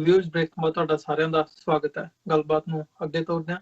Viewers break में ਤੁਹਾਡਾ ਸਾਰਿਆਂ ਦਾ ਸਵਾਗਤ ਹੈ। ਗੱਲਬਾਤ ਨੂੰ ਅੱਗੇ ਤੋਰਦੇ ਹਾਂ।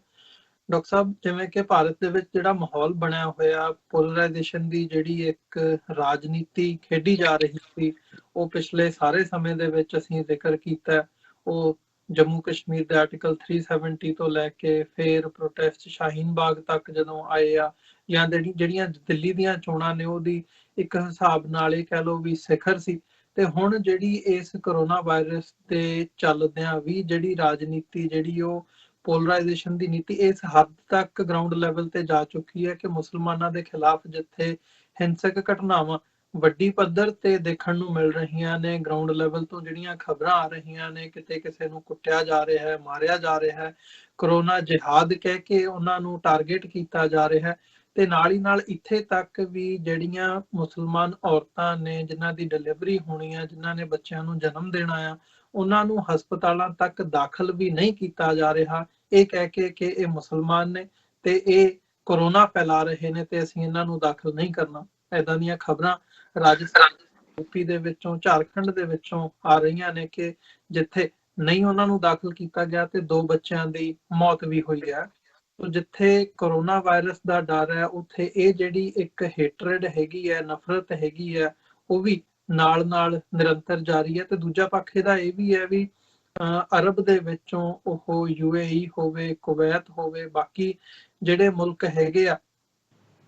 ਡਾਕਟਰ ਸਾਹਿਬ, ਜਿਵੇਂ ਕਿ ਭਾਰਤ ਦੇ ਵਿੱਚ ਜਿਹੜਾ ਮਾਹੌਲ ਬਣਿਆ ਹੋਇਆ, ਪੋਲਰਾਈਜੇਸ਼ਨ ਦੀ ਜਿਹੜੀ ਇੱਕ ਰਾਜਨੀਤੀ ਖੇਡੀ ਜਾ ਰਹੀ ਸੀ, ਉਹ ਪਿਛਲੇ ਸਾਰੇ ਸਮੇਂ ਦੇ ਵਿੱਚ ਅਸੀਂ ਜ਼ਿਕਰ ਕੀਤਾ। ਉਹ ਜੰਮੂ ਕਸ਼ਮੀਰ ਦੇ ਆਰਟੀਕਲ 370 ਤੋਂ ਲੈ ਕੇ ਫਿਰ ਪ੍ਰੋਟੈਸਟ ਸ਼ਾਹੀਨ ਬਾਗ ਤੱਕ ਜਦੋਂ ਆਏ ਆ, ਜਾਂ ਜਿਹੜੀਆਂ ਦਿੱਲੀ ਦੀਆਂ ਚੋਣਾਂ ਨੇ, ਉਹਦੀ ਇੱਕ ਹਿਸਾਬ ਨਾਲ ਇਹ ਕਹਿ ਲਓ ਵੀ ਸਿਖਰ ਸੀ। ਤੇ ਹੁਣ ਜਿਹੜੀ ਇਸ ਕਰੋਨਾ ਵਾਇਰਸ ਦੇ ਚੱਲਦਿਆਂ ਵੀ ਜਿਹੜੀ ਰਾਜਨੀਤੀ ਜਿਹੜੀ ਉਹ ਪੋਲਰਾਈਜੇਸ਼ਨ ਦੀ ਨੀਤੀ ਇਸ ਹੱਦ ਤੱਕ ਗਰਾਊਂਡ ਲੈਵਲ ਤੇ ਜਾ ਚੁੱਕੀ ਹੈ ਕਿ ਮੁਸਲਮਾਨਾਂ ਦੇ ਖਿਲਾਫ ਜਿੱਥੇ ਹਿੰਸਕ ਘਟਨਾਵਾਂ ਵੱਡੀ ਪੱਧਰ ਤੇ ਦੇਖਣ ਨੂੰ ਮਿਲ ਰਹੀਆਂ ਨੇ, ਗਰਾਊਂਡ ਲੈਵਲ ਤੋਂ ਜਿਹੜੀਆਂ ਖਬਰਾਂ ਆ ਰਹੀਆਂ ਨੇ, ਕਿਤੇ ਕਿਸੇ ਨੂੰ ਕੁੱਟਿਆ ਜਾ ਰਿਹਾ ਹੈ, ਮਾਰਿਆ ਜਾ ਰਿਹਾ ਹੈ, ਕਰੋਨਾ ਜਿਹਾਦ ਕਹਿ ਕੇ ਉਹਨਾਂ ਨੂੰ ਟਾਰਗੇਟ ਕੀਤਾ ਜਾ ਰਿਹਾ ਹੈ। ਤੇ ਨਾਲ ਹੀ ਨਾਲ ਇੱਥੇ ਤੱਕ ਵੀ ਜਿਹੜੀਆਂ ਮੁਸਲਮਾਨ ਔਰਤਾਂ ਨੇ ਜਿਨ੍ਹਾਂ ਦੀ ਡਿਲੀਵਰੀ ਹੋਣੀ ਆ, ਜਿਨ੍ਹਾਂ ਨੇ ਬੱਚਿਆਂ ਨੂੰ ਜਨਮ ਦੇਣਾ ਆ, ਉਹਨਾਂ ਨੂੰ ਹਸਪਤਾਲਾਂ ਤੱਕ ਦਾਖਲ ਵੀ ਨਹੀਂ ਕੀਤਾ ਜਾ ਰਿਹਾ, ਇਹ ਕਹਿ ਕੇ ਕਿ ਇਹ ਮੁਸਲਮਾਨ ਨੇ ਤੇ ਇਹ ਕਰੋਨਾ ਫੈਲਾ ਰਹੇ ਨੇ ਤੇ ਅਸੀਂ ਇਹਨਾਂ ਨੂੰ ਦਾਖਲ ਨਹੀਂ ਕਰਨਾ। ਏਦਾਂ ਦੀਆਂ ਖਬਰਾਂ ਰਾਜਸਥਾਨ, ਯੂਪੀ ਦੇ ਵਿੱਚੋਂ, ਝਾਰਖੰਡ ਦੇ ਵਿੱਚੋਂ ਆ ਰਹੀਆਂ ਨੇ ਕਿ ਜਿੱਥੇ ਨਹੀਂ ਉਹਨਾਂ ਨੂੰ ਦਾਖਲ ਕੀਤਾ ਗਿਆ ਤੇ 2 ਬੱਚਿਆਂ ਦੀ ਮੌਤ ਵੀ ਹੋਈ ਹੈ। ਜਿੱਥੇ ਕਰੋਨਾ ਵਾਇਰਸ ਦਾ ਡਰ ਹੈ, ਉੱਥੇ ਇਹ ਜਿਹੜੀ ਇੱਕ ਹੇਟਰਡ ਹੈਗੀ ਹੈ, ਨਫ਼ਰਤ ਹੈਗੀ ਹੈ, ਉਹ ਵੀ ਨਾਲ ਨਾਲ ਨਿਰੰਤਰ ਜਾਰੀ ਹੈ। ਤੇ ਦੂਜਾ ਪੱਖ ਇਹਦਾ ਇਹ ਵੀ ਹੈ ਵੀ ਅਰਬ ਦੇ ਵਿੱਚੋਂ ਉਹ UAE ਹੋਵੇ, ਕੁਵੈਤ ਹੋਵੇ, ਬਾਕੀ ਜਿਹੜੇ ਮੁਲਕ ਹੈਗੇ ਆ,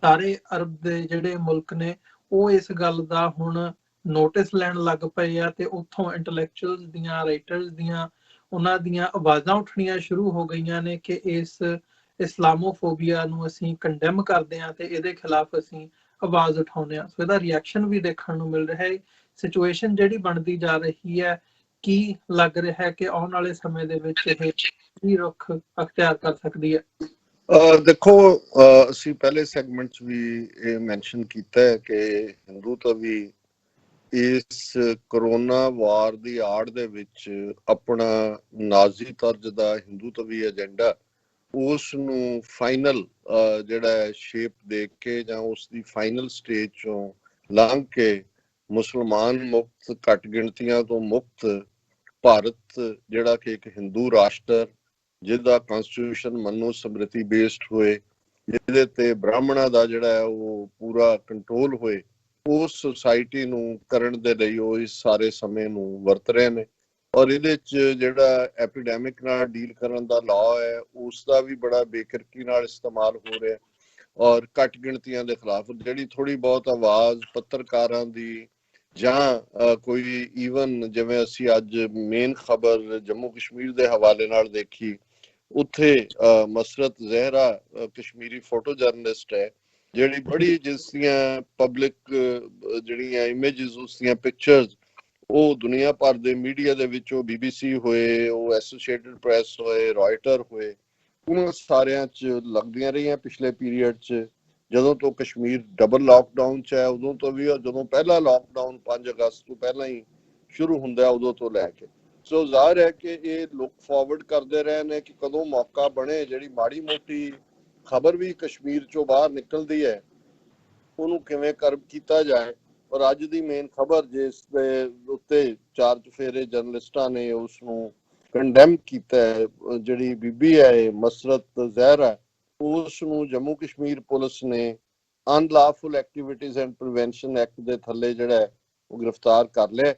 ਸਾਰੇ ਅਰਬ ਦੇ ਜਿਹੜੇ ਮੁਲਕ ਨੇ, ਉਹ ਇਸ ਗੱਲ ਦਾ ਹੁਣ ਨੋਟਿਸ ਲੈਣ ਲੱਗ ਪਏ ਆ ਤੇ ਉੱਥੋਂ ਇੰਟੈਲੈਕਚੁਅਲਸ ਦੀਆਂ, ਰਾਈਟਰਸ ਦੀਆਂ, ਉਹਨਾਂ ਦੀਆਂ ਆਵਾਜ਼ਾਂ ਉੱਠਣੀਆਂ ਸ਼ੁਰੂ ਹੋ ਗਈਆਂ ਨੇ ਕਿ ਇਸ ਇਸਲਾਮੋਫੋਬੀਆ ਨੂੰ ਅਸੀਂ ਕੰਡੈਮ ਕਰਦੇ ਹਾਂ ਤੇ ਇਹਦੇ ਖਿਲਾਫ ਅਸੀਂ ਆਵਾਜ਼ ਉਠਾਉਂਦੇ ਹਾਂ। ਸੋ ਇਹਦਾ ਰਿਐਕਸ਼ਨ ਵੀ ਦੇਖਣ ਨੂੰ ਮਿਲ ਰਿਹਾ ਹੈ। ਸਿਚੁਏਸ਼ਨ ਜਿਹੜੀ ਬਣਦੀ ਜਾ ਰਹੀ ਹੈ, ਕੀ ਲੱਗ ਰਿਹਾ ਹੈ ਕਿ ਆਉਣ ਵਾਲੇ ਸਮੇਂ ਦੇ ਵਿੱਚ ਇਹ ਕੀ ਰੁਖ ਅਖਤਿਆਰ ਕਰ ਸਕਦੀ ਹੈ? ਦੇਖੋ, ਅਸੀਂ ਪਹਿਲੇ ਸੈਗਮੈਂਟ 'ਚ ਵੀ ਇਹ ਮੈਂਸ਼ਨ ਕੀਤਾ ਹੈ ਕਿ ਹਿੰਦੂ ਵੀ ਇਸ ਕਰੋਨਾ ਵਾਰ ਦੀ ਆੜ ਦੇ ਵਿੱਚ ਆਪਣਾ ਨਾਜ਼ੀ ਤਰਜ਼ ਦਾ ਹਿੰਦੂ ਵੀ ਏਜੰਡਾ, ਉਸ ਨੂੰ ਫਾਈਨਲ ਜਿਹੜਾ ਸ਼ੇਪ ਦੇ ਕੇ ਜਾਂ ਉਸ ਦੀ ਫਾਈਨਲ ਸਟੇਜ ਚੋਂ ਲੰਘ ਕੇ ਮੁਸਲਮਾਨ ਮੁਕਤ, ਘੱਟ ਗਿਣਤੀਆਂ ਤੋਂ ਮੁਕਤ ਭਾਰਤ ਜਿਹੜਾ ਕਿ ਇੱਕ ਹਿੰਦੂ ਰਾਸ਼ਟਰ, ਜਿਹਦਾ ਕਨਸਟੀਟਿਊਸ਼ਨ ਮਨੋ ਸਮ੍ਰਿਤੀ ਬੇਸਡ ਹੋਏ, ਜਿਹਦੇ ਤੇ ਬ੍ਰਾਹਮਣਾਂ ਦਾ ਜਿਹੜਾ ਹੈ ਉਹ ਪੂਰਾ ਕੰਟਰੋਲ ਹੋਏ, ਉਸ ਸੁਸਾਇਟੀ ਨੂੰ ਕਰਨ ਦੇ ਲਈ ਉਹ ਇਸ ਸਾਰੇ ਸਮੇਂ ਨੂੰ ਵਰਤ ਰਹੇ ਨੇ। ਔਰ ਇਹਦੇ 'ਚ ਜਿਹੜਾ ਐਪੀਡੈਮਿਕ ਨਾਲ ਡੀਲ ਕਰਨ ਦਾ ਲਾਅ ਹੈ, ਉਸ ਦਾ ਵੀ ਬੜਾ ਬੇਕਿਰਕੀ ਨਾਲ ਇਸਤੇਮਾਲ ਹੋ ਰਿਹਾ। ਔਰ ਘੱਟ ਗਿਣਤੀਆਂ ਦੇ ਖਿਲਾਫ ਜਿਹੜੀ ਥੋੜੀ ਬਹੁਤ ਆਵਾਜ਼ ਪੱਤਰਕਾਰਾਂ ਦੀ, ਜਾਂ ਕੋਈ ਈਵਨ ਜਿਵੇਂ ਅਸੀਂ ਅੱਜ ਮੇਨ ਖਬਰ ਜੰਮੂ ਕਸ਼ਮੀਰ ਦੇ ਹਵਾਲੇ ਨਾਲ ਦੇਖੀ, ਉੱਥੇ ਮਸਰਤ ਜ਼ਹਿਰਾ ਕਸ਼ਮੀਰੀ ਫੋਟੋ ਜਰਨਲਿਸਟ ਹੈ, ਜਿਹੜੀ ਬੜੀ ਜਿਸ ਦੀਆਂ ਪਬਲਿਕ ਜਿਹੜੀਆਂ ਇਮੇਜਸ, ਉਸ ਦੀਆਂ ਪਿਕਚਰਸ ਉਹ ਦੁਨੀਆ ਭਰ ਦੇ ਮੀਡੀਆ ਦੇ ਵਿੱਚ, ਉਹ BBC ਹੋਏ, ਉਹ ਐਸੋਸੀਏਟਡ ਪ੍ਰੈਸ ਹੋਏ, ਰॉयटर ਹੋਏ, ਉਹਨਾਂ ਸਾਰਿਆਂ 'ਚ ਲੱਗਦੀਆਂ ਰਹੀਆਂ ਪਿਛਲੇ ਪੀਰੀਅਡ 'ਚ। ਜਦੋਂ ਤੋਂ ਕਸ਼ਮੀਰ ਡਬਲ ਲਾਕਡਾਊਨ 'ਚ ਹੈ, ਉਦੋਂ ਤੋਂ ਵੀ, ਜਦੋਂ ਪਹਿਲਾ ਲਾਕਡਾਊਨ 5 ਅਗਸਤ ਤੋਂ ਪਹਿਲਾਂ ਹੀ ਸ਼ੁਰੂ ਹੁੰਦਾ, ਉਦੋਂ ਤੋਂ ਲੈ ਕੇ। ਸੋ ਜ਼ਾਹਿਰ ਹੈ ਕਿ ਇਹ ਲੁੱਕ ਫਾਰਵਰਡ ਕਰਦੇ ਰਹੇ ਨੇ ਕਿ ਕਦੋਂ ਮੌਕਾ ਬਣੇ, ਜਿਹੜੀ ਮਾੜੀ ਮੋਟੀ ਖਬਰ ਵੀ ਕਸ਼ਮੀਰ 'ਚੋਂ ਬਾਹਰ ਨਿਕਲਦੀ ਹੈ, ਉਹਨੂੰ ਕਿਵੇਂ ਕੀਤਾ ਜਾਏ। ਔਰ ਅੱਜ ਦੀ ਮੇਨ ਖਬਰ ਜਿਸ ਦੇ ਉੱਤੇ 4 ਚੁਫੇਰੇ ਜਰਨਲਿਸਟਾਂ ਨੇ ਉਸ ਨੂੰ ਕੰਡੈਮ ਕੀਤਾ ਹੈ, ਜਿਹੜੀ ਬੀਬੀ ਹੈ ਮਸਰਤ ਜ਼ਹਿਰਾ, ਉਸ ਨੂੰ ਜੰਮੂ ਕਸ਼ਮੀਰ ਪੁਲਿਸ ਨੇ ਅਨਲਾਫੁਲ ਐਕਟੀਵਿਟੀਜ਼ ਐਂਡ ਪ੍ਰੀਵੈਂਸ਼ਨ ਐਕਟ ਦੇ ਥੱਲੇ ਜਿਹੜਾ ਹੈ ਉਹ ਗ੍ਰਿਫਤਾਰ ਕਰ ਲਿਆ।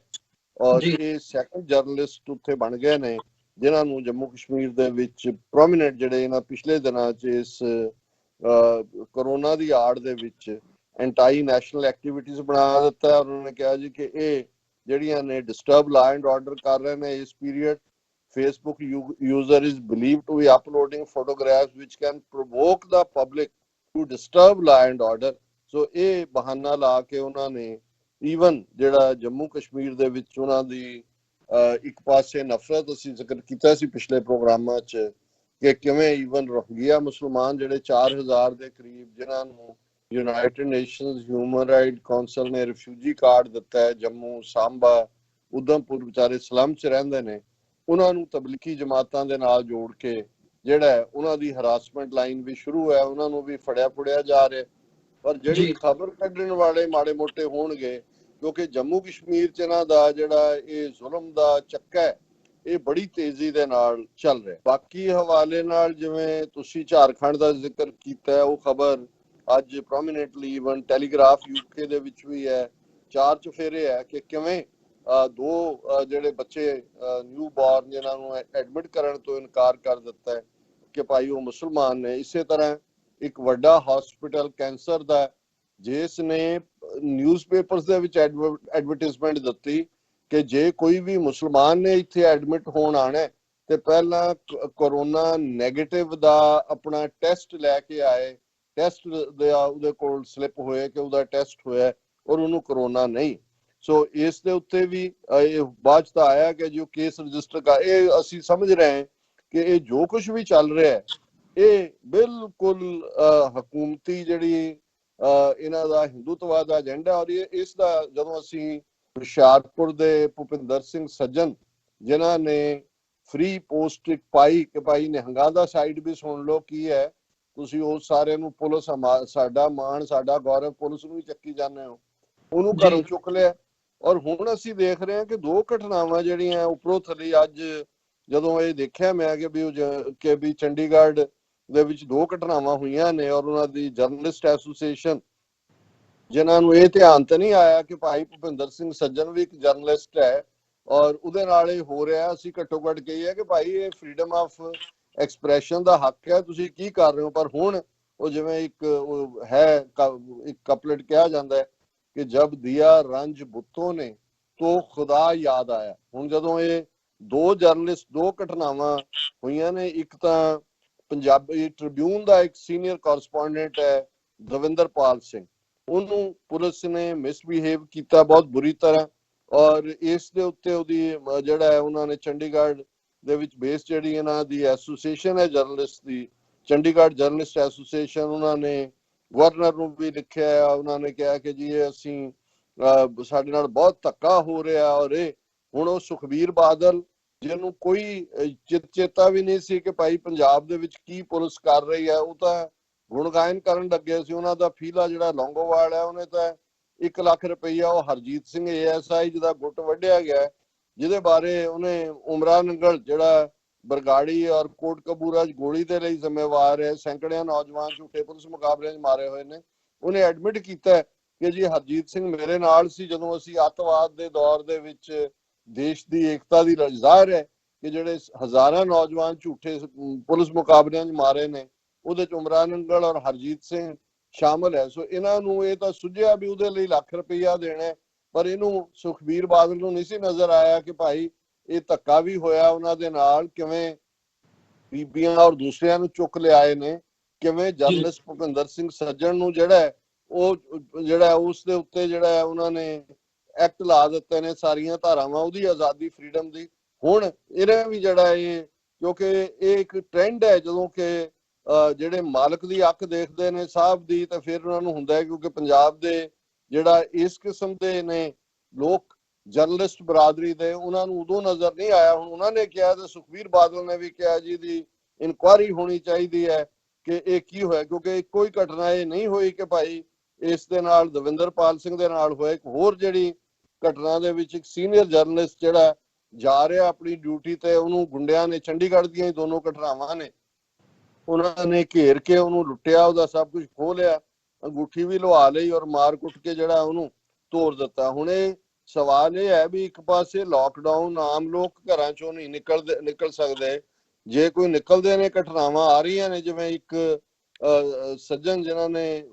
ਔਰ ਇਹ ਸੈਕੰਡ ਜਰਨਲਿਸਟ ਉੱਥੇ ਬਣ ਗਏ ਨੇ ਜਿਨ੍ਹਾਂ ਨੂੰ ਜੰਮੂ ਕਸ਼ਮੀਰ ਦੇ ਵਿੱਚ ਪ੍ਰੋਮੀਨੈਂਟ, ਜਿਹੜੇ ਇਹਨਾਂ ਪਿਛਲੇ ਦਿਨਾਂ 'ਚ ਇਸ ਕਰੋਨਾ ਦੀ ਆੜ ਦੇ ਵਿੱਚ ਐਂਟਾਈ ਨੈਸ਼ਨਲ ਐਕਟੀਵਿਟੀਜ਼ ਬਣਾ ਦਿੱਤਾ। ਉਹਨਾਂ ਨੇ ਕਿਹਾ ਜੀ ਕਿ ਇਹ ਜਿਹੜੀਆਂ ਨੇ ਡਿਸਟਰਬ ਲਾ ਐਂਡ ਆਰਡਰ ਕਰ ਰਹੇ ਨੇ ਇਸ period. Facebook user is believed to be uploading photographs which can provoke the public to disturb law and order. So ਇਹ ਬਹਾਨਾ ਲਾ ਕੇ ਉਹਨਾਂ ਨੇ ਈਵਨ ਜਿਹੜਾ ਜੰਮੂ ਕਸ਼ਮੀਰ ਦੇ ਵਿੱਚ ਉਹਨਾਂ ਦੀ ਇੱਕ ਪਾਸੇ ਨਫ਼ਰਤ, ਅਸੀਂ ਜ਼ਿਕਰ ਕੀਤਾ ਸੀ ਪਿਛਲੇ ਪ੍ਰੋਗਰਾਮਾਂ 'ਚ ਕਿ ਕਿਵੇਂ ਈਵਨ ਰੋਹਿੰਗਿਆ ਮੁਸਲਮਾਨ ਜਿਹੜੇ 4000 ਦੇ ਕਰੀਬ, ਜਿਨ੍ਹਾਂ ਨੂੰ United nations human right council ਨੇ ਰਿਫਿਊਜੀ ਕਾਰਡ ਦਿੱਤਾ ਹੈ, ਜੰਮੂ, ਸਾਂਬਾ, ਉਧਮਪੁਰ, ਵਿਚਾਰੇ ਸਲਮ 'ਚ ਰਹਿੰਦੇ ਨੇ, ਉਹਨਾਂ ਨੂੰ ਤਬਲੀਗੀ ਜਮਾਤਾਂ ਦੇ ਨਾਲ ਜੋੜ ਕੇ ਜਿਹੜਾ ਉਹਨਾਂ ਦੀ ਹਰਾਸਮੈਂਟ ਲਾਈਨ ਵੀ ਸ਼ੁਰੂ ਹੈ, ਉਹਨਾਂ ਨੂੰ ਵੀ ਫੜਿਆ ਜਾ ਰਿਹਾ। ਪਰ ਜਿਹੜੀ ਖਬਰ ਕੱਢਣ ਵਾਲੇ ਮਾੜੇ ਮੋਟੇ ਹੋਣਗੇ, ਕਿਉਂਕਿ ਜੰਮੂ ਕਸ਼ਮੀਰ 'ਚ ਇਹਨਾਂ ਦਾ ਜਿਹੜਾ ਇਹ ਜ਼ੁਲਮ ਦਾ ਚੱਕਾ ਹੈ, ਇਹ ਬੜੀ ਤੇਜ਼ੀ ਦੇ ਨਾਲ ਚੱਲ ਰਿਹਾ। ਬਾਕੀ ਹਵਾਲੇ ਨਾਲ ਜਿਵੇਂ ਤੁਸੀਂ ਝਾਰਖੰਡ ਦਾ ਜ਼ਿਕਰ ਕੀਤਾ, ਉਹ ਖਬਰ ਅੱਜ ਪ੍ਰੋਮੀਨੈਂਟਲੀ ਇਵਨ ਟੈਲੀਗ੍ਰਾਫ ਯੂਕੇ ਦੇ ਵਿੱਚ ਵੀ ਹੈ, 4 ਚੁਫੇਰੇ ਹੈ ਕਿ ਕਿਵੇਂ ਦੋ ਜਿਹੜੇ ਬੱਚੇ ਨਿਊ ਬੋਰਨ ਜਿਨ੍ਹਾਂ ਨੂੰ ਐਡਮਿਟ ਕਰਨ ਤੋਂ ਇਨਕਾਰ ਕਰ ਦਿੱਤਾ ਹੈ ਕਿ ਭਾਈ ਉਹ ਮੁਸਲਮਾਨ ਨੇ। ਇਸੇ ਤਰ੍ਹਾਂ ਇੱਕ ਵੱਡਾ ਹਸਪੀਟਲ ਕੈਂਸਰ ਦਾ ਜਿਸ ਨੇ ਨਿਊਜ਼ਪੇਪਰਸ ਦੇ ਵਿੱਚ ਐਡਵਰਟਾਈਜ਼ਮੈਂਟ ਦਿੱਤੀ ਕਿ ਜੇ ਕੋਈ ਵੀ ਮੁਸਲਮਾਨ ਨੇ ਇੱਥੇ ਐਡਮਿਟ ਹੋਣ ਆਣਾ ਤੇ ਪਹਿਲਾਂ ਕੋਰੋਨਾ ਨੈਗੇਟਿਵ ਦਾ ਆਪਣਾ ਟੈਸਟ ਲੈ ਕੇ ਆਏ, ਟੈਸਟ ਉਹਦੇ ਕੋਲ ਸਲਿੱਪ ਹੋਏ ਕਿ ਉਹਦਾ ਟੈਸਟ ਹੋਇਆ ਔਰ ਉਹਨੂੰ ਕੋਰੋਨਾ ਨਹੀਂ। ਸੋ ਇਸ ਦੇ ਉੱਤੇ ਵੀ ਬਾਅਦ ਚ ਤਾਂ ਆਇਆ ਕਿ ਜੋ ਕੇਸ ਰਜਿਸਟਰ ਕਰ, ਇਹ ਅਸੀਂ ਸਮਝ ਰਹੇ ਹਾਂ ਕਿ ਇਹ ਜੋ ਕੁਝ ਵੀ ਚੱਲ ਰਿਹਾ ਹੈ ਇਹ ਬਿਲਕੁਲ ਹਕੂਮਤੀ ਜਿਹੜੀ ਇਹਨਾਂ ਦਾ ਹਿੰਦੂਤਵਾਦ ਦਾ ਏਜੰਡਾ। ਔਰ ਇਸ ਦਾ ਜਦੋਂ ਅਸੀਂ ਹੁਸ਼ਿਆਰਪੁਰ ਦੇ ਭੁਪਿੰਦਰ ਸਿੰਘ ਸੱਜਣ ਜਿਨ੍ਹਾਂ ਨੇ ਫ੍ਰੀ ਪੋਸਟ ਪਾਈ ਕਿ ਭਾਈ ਨਿਹੰਗਾਂ ਦਾ ਸਾਈਡ ਵੀ ਸੁਣ ਲਓ ਕੀ ਹੈ, ਤੁਸੀਂ ਉਹ ਸਾਰੇ ਨੂੰ ਪੁਲਿਸ ਸਾਡਾ ਮਾਣ ਸਾਡਾ ਗੌਰਵ ਪੁਲਿਸ ਨੂੰ ਵੀ ਚੱਕੀ ਜਾਂਦੇ ਹੋ, ਉਹਨੂੰ ਘਰੋਂ ਚੁੱਕ ਲਿਆ। ਔਰ ਹੁਣ ਅਸੀਂ ਦੇਖ ਰਹੇ ਹਾਂ ਕਿ 2 ਘਟਨਾਵਾਂ ਜਿਹੜੀਆਂ ਉੱਪਰੋਂ ਥੱਲੇ ਅੱਜ ਜਦੋਂ ਇਹ ਦੇਖਿਆ ਮੈਂ ਕਿ ਵੀ ਚੰਡੀਗੜ੍ਹ ਦੇ ਵਿੱਚ 2 ਘਟਨਾਵਾਂ ਹੋਈਆਂ ਨੇ ਔਰ ਉਹਨਾਂ ਦੀ ਜਰਨਲਿਸਟ ਐਸੋਸੀਏਸ਼ਨ ਜਿਨ੍ਹਾਂ ਨੂੰ ਇਹ ਧਿਆਨ ਤੇ ਨਹੀਂ ਆਇਆ ਕਿ ਭਾਈ ਭੁਪਿੰਦਰ ਸਿੰਘ ਸੱਜਣ ਵੀ ਇੱਕ ਜਰਨਲਿਸਟ ਹੈ ਔਰ ਉਹਦੇ ਨਾਲ ਇਹ ਹੋ ਰਿਹਾ। ਅਸੀਂ ਘੱਟੋ ਘੱਟ ਕਹੀਏ ਕਿ ਭਾਈ ਇਹ ਫਰੀडम ਆਫ ਐਕਸਪ੍ਰੈਸ਼ਨ ਦਾ ਹੱਕ ਹੈ, ਤੁਸੀਂ ਕੀ ਕਰ ਰਹੇ ਹੋ। ਪਰ ਹੁਣ ਉਹ ਜਿਵੇਂ ਇੱਕ ਇੱਕ ਕਪਲੇਟ ਕਿਹਾ ਜਾਂਦਾ ਹੈ ਕਿ ਜਬ ਦਿਆ ਰੰਜ ਬੁੱਤੋਂ ਨੇ ਤੋ ਖੁਦਾ ਯਾਦ ਆਇਆ। ਹੁਣ ਜਦੋਂ ਇਹ 2 ਜਰਨਲਿਸਟ 2 ਘਟਨਾਵਾਂ ਹੋਈਆਂ ਨੇ, ਇੱਕ ਤਾਂ ਪੰਜਾਬੀ ਟ੍ਰਿਬਿਊਨ ਦਾ ਇੱਕ ਸੀਨੀਅਰ ਕੋਰਸਪੋਂਡੈਂਟ ਹੈ ਦਵਿੰਦਰਪਾਲ ਸਿੰਘ, ਉਹਨੂੰ ਪੁਲਿਸ ਨੇ ਮਿਸਬਿਹੇਵ ਕੀਤਾ ਬਹੁਤ ਬੁਰੀ ਤਰ੍ਹਾਂ ਔਰ ਇਸ ਦੇ ਉੱਤੇ ਉਹਦੀ ਜਿਹੜਾ ਹੈ ਉਹਨਾਂ ਨੇ ਚੰਡੀਗੜ੍ਹ ਦੇ ਵਿੱਚ ਬੇਸ ਜਿਹੜੀ ਇਹਨਾਂ ਦੀ ਐਸੋਸੀਏਸ਼ਨ ਹੈ ਜਰਨਲਿਸਟ ਦੀ, ਚੰਡੀਗੜ੍ਹ ਜਰਨਲਿਸਟ ਐਸੋਸੀਏਸ਼ਨ, ਉਹਨਾਂ ਨੇ ਗਵਰਨਰ ਨੂੰ ਵੀ ਲਿਖਿਆ। ਉਹਨਾਂ ਨੇ ਕਿਹਾ ਕਿ ਜੀ ਇਹ ਅਸੀਂ ਸਾਡੇ ਨਾਲ ਬਹੁਤ ਧੱਕਾ ਹੋ ਰਿਹਾ। ਔਰ ਇਹ ਹੁਣ ਉਹ ਸੁਖਬੀਰ ਬਾਦਲ ਜਿਹਨੂੰ ਕੋਈ ਚੇਤਾ ਵੀ ਨਹੀਂ ਸੀ ਕਿ ਭਾਈ ਪੰਜਾਬ ਦੇ ਵਿੱਚ ਕੀ ਪੁਲਿਸ ਕਰ ਰਹੀ ਹੈ, ਉਹ ਤਾਂ ਗੁਣ ਗਾਇਨ ਕਰਨ ਲੱਗੇ ਸੀ। ਉਹਨਾਂ ਦਾ ਫੀਲਾ ਜਿਹੜਾ ਲੌਂਗੋਵਾਲ ਹੈ ਉਹਨੇ ਤਾਂ 1 ਲੱਖ ਰੁਪਈਆ ਉਹ ਹਰਜੀਤ ਸਿੰਘ ASI ਜਿਹਦਾ ਗੁੱਟ ਵੱਢਿਆ ਗਿਆ, ਜਿਹਦੇ ਬਾਰੇ ਉਹਨੇ ਉਮਰਾ ਨੰਗਲ ਜਿਹੜਾ ਬਰਗਾੜੀ ਔਰ ਕੋਟ ਕਪੂਰਾ 'ਚ ਗੋਲੀ ਦੇ ਲਈ ਜ਼ਿੰਮੇਵਾਰ ਹੈ, ਸੈਂਕੜਿਆਂ ਨੌਜਵਾਨ ਝੂਠੇ ਪੁਲਿਸ ਮੁਕਾਬਲਿਆਂ 'ਚ ਮਾਰੇ ਹੋਏ ਨੇ, ਉਹਨੇ ਐਡਮਿਟ ਕੀਤਾ ਕਿ ਜੀ ਹਰਜੀਤ ਸਿੰਘ ਮੇਰੇ ਨਾਲ ਸੀ ਜਦੋਂ ਅਸੀਂ ਅੱਤਵਾਦ ਦੇ ਦੌਰ ਦੇ ਵਿੱਚ ਦੇਸ਼ ਦੀ ਏਕਤਾ ਦੀ ਜ਼ਾਹਿਰ ਹੈ ਕਿ ਜਿਹੜੇ ਹਜ਼ਾਰਾਂ ਨੌਜਵਾਨ ਝੂਠੇ ਪੁਲਿਸ ਮੁਕਾਬਲਿਆਂ 'ਚ ਮਾਰੇ ਨੇ ਉਹਦੇ 'ਚ ਉਮਰਾ ਨੰਗਲ ਔਰ ਹਰਜੀਤ ਸਿੰਘ ਸ਼ਾਮਲ ਹੈ। ਸੋ ਇਹਨਾਂ ਨੂੰ ਇਹ ਤਾਂ ਸੁਝਿਆ ਵੀ ਉਹਦੇ ਲਈ 1 ਲੱਖ ਰੁਪਈਆ ਦੇਣਾ, ਪਰ ਇਹਨੂੰ ਸੁਖਬੀਰ ਬਾਦਲ ਨੂੰ ਨਹੀਂ ਸੀ ਨਜ਼ਰ ਆਇਆ ਕਿ ਭਾਈ ਇਹ ਧੱਕਾ ਵੀ ਹੋਇਆ ਉਹਨਾਂ ਦੇ ਨਾਲ, ਕਿਵੇਂ ਬੀਬੀਆਂ ਔਰ ਦੂਸਰਿਆਂ ਨੂੰ ਚੁੱਕ ਲਿਆਏ ਨੇ, ਕਿਵੇਂ ਜਰਨਲਿਸਟ ਭੁਪਿੰਦਰ ਸਿੰਘ ਸੱਜਣ ਨੂੰ ਜਿਹੜਾ ਉਸ ਦੇ ਉੱਤੇ ਜਿਹੜਾ ਉਹਨਾਂ ਨੇ ਐਕਟ ਲਾ ਦਿੱਤੇ ਨੇ, ਸਾਰੀਆਂ ਧਾਰਾਵਾਂ ਉਹਦੀ ਆਜ਼ਾਦੀ ਫਰੀडम ਦੀ। ਹੁਣ ਇਹਨੇ ਵੀ ਜਿਹੜਾ ਇਹ ਕਿਉਂਕਿ ਇਹ ਇੱਕ ਟ੍ਰੈਂਡ ਹੈ ਜਦੋਂ ਕਿ ਜਿਹੜੇ ਮਾਲਕ ਦੀ ਅੱਖ ਦੇਖਦੇ ਨੇ ਸਾਹਿਬ ਦੀ ਤਾਂ ਫਿਰ ਉਹਨਾਂ ਨੂੰ ਹੁੰਦਾ ਹੈ ਕਿਉਂਕਿ ਪੰਜਾਬ ਦੇ ਜਿਹੜਾ ਇਸ ਕਿਸਮ ਦੇ ਨੇ ਲੋਕ ਜਰਨਲਿਸਟ ਬਰਾਦਰੀ ਦੇ ਉਹਨਾਂ ਨੂੰ ਉਦੋਂ ਨਜ਼ਰ ਨਹੀਂ ਆਇਆ। ਹੁਣ ਉਹਨਾਂ ਨੇ ਕਿਹਾ ਤੇ ਸੁਖਬੀਰ ਬਾਦਲ ਨੇ ਵੀ ਕਿਹਾ ਜੀ ਦੀ ਇਨਕੁਆਇਰੀ ਹੋਣੀ ਚਾਹੀਦੀ ਹੈ ਕਿ ਇਹ ਕੀ ਹੋਇਆ, ਕਿਉਂਕਿ ਕੋਈ ਘਟਨਾ ਇਹ ਨਹੀਂ ਹੋਈ ਕਿ ਭਾਈ ਇਸ ਦੇ ਨਾਲ ਦਵਿੰਦਰਪਾਲ ਸਿੰਘ ਦੇ ਨਾਲ ਹੋਇਆ। ਇੱਕ ਹੋਰ ਜਿਹੜੀ ਘਟਨਾ ਦੇ ਵਿੱਚ ਇੱਕ ਸੀਨੀਅਰ ਜਰਨਲਿਸਟ ਜਿਹੜਾ ਜਾ ਰਿਹਾ ਆਪਣੀ ਡਿਊਟੀ ਤੇ, ਉਹਨੂੰ ਗੁੰਡਿਆਂ ਨੇ, ਚੰਡੀਗੜ੍ਹ ਦੀਆਂ ਹੀ 2 ਘਟਨਾਵਾਂ ਨੇ, ਉਹਨਾਂ ਨੇ ਘੇਰ ਕੇ ਉਹਨੂੰ ਲੁੱਟਿਆ, ਉਹਦਾ ਸਭ ਕੁਝ ਖੋਹ ਲਿਆ, ਅੰਗੂਠੀ ਵੀ ਲਵਾ ਲਈ ਔਰ ਮਾਰ ਕੁੱਟ ਕੇ ਜਿਹੜਾ ਉਹਨੂੰ ਤੋੜ ਦਿੱਤਾ। ਹੁਣ ਇਹ ਸਵਾਲ ਇਹ ਹੈ ਵੀ ਇੱਕ ਪਾਸੇ ਲਾਕਡਾਊਨ, ਆਮ ਲੋਕ ਘਰਾਂ ਚੋਂ ਨਹੀਂ ਨਿਕਲ ਸਕਦੇ, ਜੇ ਕੋਈ ਨਿਕਲਦੇ ਨੇ ਘਟਨਾਵਾਂ ਆ ਰਹੀਆਂ ਨੇ, ਜਿਵੇਂ ਇੱਕ ਸੱਜਣ ਜਿਨ੍ਹਾਂ ਨੇ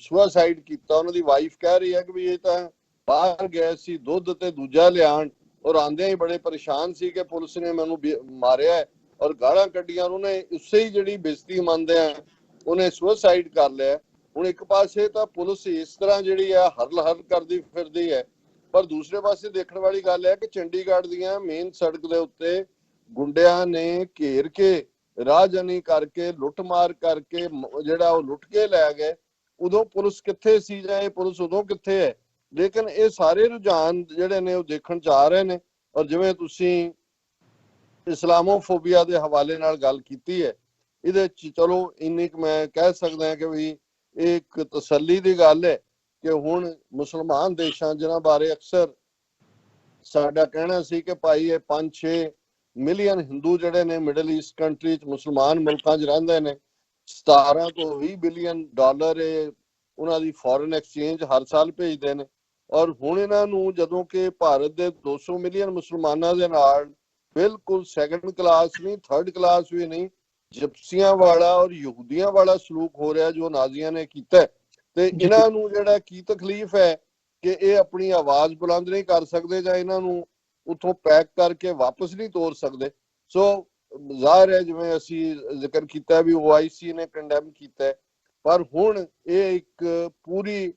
ਸੁਸਾਈਡ ਕੀਤਾ, ਉਹਨਾਂ ਦੀ ਵਾਈਫ ਕਹਿ ਰਹੀ ਹੈ ਕਿ ਵੀ ਇਹ ਤਾਂ ਬਾਹਰ ਗਏ ਸੀ ਦੁੱਧ ਤੇ ਦੂਜਾ ਲਿਆਣ ਔਰ ਆਂਦਿਆਂ ਹੀ ਬੜੇ ਪਰੇਸ਼ਾਨ ਸੀ ਕਿ ਪੁਲਿਸ ਨੇ ਮੈਨੂੰ ਮਾਰਿਆ ਔਰ ਗਾਲਾਂ ਕੱਢੀਆਂ। ਉਹਨੇ ਉਸੇ ਹੀ ਜਿਹੜੀ ਬੇਇੱਜ਼ਤੀ ਮੰਨਦੇ ਆ ਉਹਨੇ ਸੁਸਾਈਡ ਕਰ ਲਿਆ। ਹੁਣ ਇੱਕ ਪਾਸੇ ਤਾਂ ਪੁਲਿਸ ਇਸ ਤਰ੍ਹਾਂ ਜਿਹੜੀ ਆ ਹਰਲ ਕਰਦੀ ਫਿਰਦੀ ਹੈ, ਪਰ ਦੂਸਰੇ ਪਾਸੇ ਦੇਖਣ ਵਾਲੀ ਗੱਲ ਹੈ ਕਿ ਚੰਡੀਗੜ੍ਹ ਦੀਆਂ ਮੇਨ ਸੜਕ ਦੇ ਉੱਤੇ ਗੁੰਡਿਆਂ ਨੇ ਘੇਰ ਕੇ ਰਾਹਜਨੀ ਕਰਕੇ ਲੁੱਟਮਾਰ ਕਰਕੇ ਜਿਹੜਾ ਉਹ ਲੁੱਟ ਕੇ ਲੈ ਗਏ। ਉਦੋਂ ਪੁਲਿਸ ਕਿੱਥੇ ਸੀ ਜਾਂ ਇਹ ਪੁਲਿਸ ਉਦੋਂ ਕਿੱਥੇ ਹੈ? ਲੇਕਿਨ ਇਹ ਸਾਰੇ ਰੁਝਾਨ ਜਿਹੜੇ ਨੇ ਉਹ ਦੇਖਣ ਚ ਆ ਰਹੇ ਨੇ। ਔਰ ਜਿਵੇਂ ਤੁਸੀਂ ਇਸਲਾਮੋਫੋਬੀਆ ਦੇ ਹਵਾਲੇ ਨਾਲ ਗੱਲ ਕੀਤੀ ਹੈ, ਇਹਦੇ ਚ ਚਲੋ ਇੰਨੀ ਕੁ ਮੈਂ ਕਹਿ ਸਕਦਾ ਕਿ ਵੀ ਇਹ ਇੱਕ ਤਸੱਲੀ ਦੀ ਗੱਲ ਹੈ ਕਿ ਹੁਣ ਮੁਸਲਮਾਨ ਦੇਸ਼ਾਂ ਜਿਨ੍ਹਾਂ ਬਾਰੇ ਅਕਸਰ ਸਾਡਾ ਕਹਿਣਾ ਸੀ ਕਿ ਭਾਈ ਇਹ 5-6 ਮਿਲੀਅਨ ਹਿੰਦੂ ਜਿਹੜੇ ਨੇ ਮਿਡਲ ਈਸਟ ਕੰਟਰੀ 'ਚ ਮੁਸਲਮਾਨ ਮੁਲਕਾਂ 'ਚ ਰਹਿੰਦੇ ਨੇ। 17 ਤੋਂ 20 ਬਿਲੀਅਨ ਡਾਲਰ ਇਹ ਉਹਨਾਂ ਦੀ ਫੋਰਨ ਐਕਸਚੇਂਜ ਹਰ ਸਾਲ ਭੇਜਦੇ ਨੇ। ਔਰ ਹੁਣ ਇਹਨਾਂ ਨੂੰ ਜਦੋਂ ਕਿ ਭਾਰਤ ਦੇ 200 ਮਿਲੀਅਨ ਮੁਸਲਮਾਨਾਂ ਦੇ ਨਾਲ ਬਿਲਕੁਲ ਸੈਕੰਡ ਕਲਾਸ ਨਹੀਂ, ਥਰਡ ਕਲਾਸ ਵੀ ਨਹੀਂ, ਜਿਪਸੀਆਂ ਵਾਲਾ ਔਰ ਯਹੂਦੀਆਂ ਵਾਲਾ ਸਲੂਕ ਹੋ ਰਿਹਾ ਜੋ ਨਾਜ਼ੀਆਂ ਨੇ ਕੀਤਾ। ਤੇ ਇਹਨਾਂ ਨੂੰ ਜਿਹੜਾ ਕੀ ਤਕਲੀਫ ਹੈ ਕਿ ਇਹ ਆਪਣੀ ਆਵਾਜ਼ ਬੁਲੰਦ ਨਹੀਂ ਕਰ ਸਕਦੇ ਜਾਂ ਇਹਨਾਂ ਨੂੰ ਉੱਥੋਂ ਪੈਕ ਕਰਕੇ ਵਾਪਸ ਨਹੀਂ ਤੋਰ ਸਕਦੇ। ਸੋ ਜ਼ਾਹਿਰ ਹੈ ਜਿਵੇਂ ਅਸੀਂ ਜ਼ਿਕਰ ਕੀਤਾ ਵੀ OIC ਨੇ ਕੰਡੈਮ ਕੀਤਾ, ਪਰ ਹੁਣ ਇਹ ਇੱਕ ਪੂਰੀ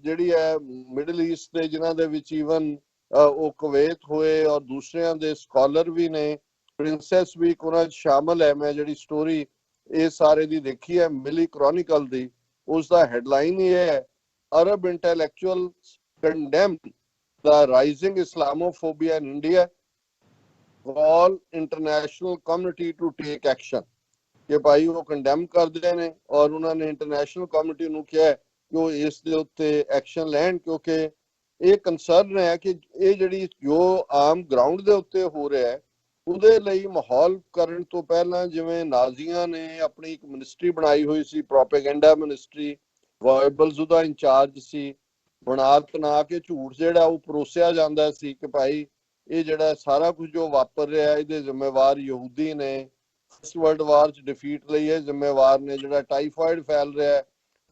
ਜਿਹੜੀ ਹੈ ਮਿਡਲ ਈਸਟ ਦੇ ਜਿਨ੍ਹਾਂ ਦੇ ਵਿੱਚ ਈਵਨ ਉਹ ਕੁਵੈਤ ਹੋਏ ਔਰ ਦੂਸਰਿਆਂ ਦੇ ਸਕਾਲਰ ਵੀ ਨੇ, ਪ੍ਰਿੰਸੈਸ ਵੀ ਉਹਨਾਂ 'ਚ ਸ਼ਾਮਲ ਹੈ। ਮੈਂ ਜਿਹੜੀ ਸਟੋਰੀ ਇਹ ਸਾਰੇ ਦੀ ਦੇਖੀ ਹੈ ਮਿਲੀ ਕ੍ਰੋਨਿਕਲ ਦੀ, ਉਸ ਦਾ ਹੈਡਲਾਈਨ ਇਹ ਹੈ, Arab intellectuals condemn the rising Islamophobia in India, call international community to take action। ਕਿ ਭਾਈ ਉਹ ਕੰਡੈਮ ਕਰਦੇ ਨੇ ਔਰ ਉਹਨਾਂ ਨੇ ਇੰਟਰਨੈਸ਼ਨਲ ਕਮਿਊਨਿਟੀ ਨੂੰ ਕਿਹਾ ਕਿ ਉਹ ਇਸ ਦੇ ਉੱਤੇ ਐਕਸ਼ਨ ਲੈਣ, ਕਿਉਂਕਿ ਇਹ ਕੰਸਰਨ ਹੈ ਕਿ ਇਹ ਜਿਹੜੀ ਜੋ ਆਮ ਗਰਾਊਂਡ ਦੇ ਉੱਤੇ ਹੋ ਰਿਹਾ ਹੈ ਉਹਦੇ ਲਈ ਮਾਹੌਲ ਕਰਨ ਤੋਂ ਪਹਿਲਾਂ ਜਿਵੇਂ ਨਾਜ਼ੀਆਂ ਨੇ ਆਪਣੀ ਇੱਕ ਮਿਨਿਸਟਰੀ ਬਣਾਈ ਹੋਈ ਸੀ, ਪ੍ਰੋਪੇਗੈਂਡਾ ਮਿਨਿਸਟਰੀ, ਗੋਇਬਲਸ ਉਹਦਾ ਇੰਚਾਰਜ ਸੀ, ਬਣਾ ਕੇ ਝੂਠ ਜਿਹੜਾ ਉਹ ਪਰੋਸਿਆ ਜਾਂਦਾ ਸੀ ਕਿ ਭਾਈ ਇਹ ਜਿਹੜਾ ਸਾਰਾ ਕੁਝ ਜੋ ਵਾਪਰ ਰਿਹਾ ਇਹਦੇ ਜ਼ਿੰਮੇਵਾਰ ਯਹੂਦੀ ਨੇ, ਫਸਟ ਵਰਲਡ ਵਾਰ 'ਚ ਡਿਫੀਟ ਲਈ ਇਹ ਜ਼ਿੰਮੇਵਾਰ ਨੇ, ਜਿਹੜਾ ਟਾਈਫਾਇਡ ਫੈਲ ਰਿਹਾ,